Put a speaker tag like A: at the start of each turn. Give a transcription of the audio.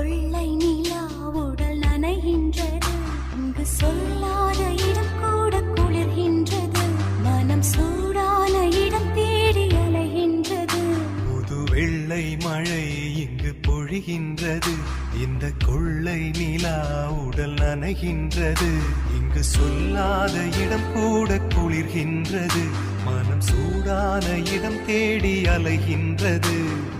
A: கொள்ளை நிலா உடல் நனைகின்றது. இங்கு சொல்லாத இடம் கூட குளிர்கின்றது. மனம் சூடான இடம் தேடி அலைகின்றது.
B: புது வெள்ளை மழை இங்கு பொழிகின்றது. இந்த கொள்ளை நிலா உடல் நனைகின்றது. இங்கு சொல்லாத இடம் கூட குளிர்கின்றது. மனம் சூடான இடம் தேடி அலைகின்றது.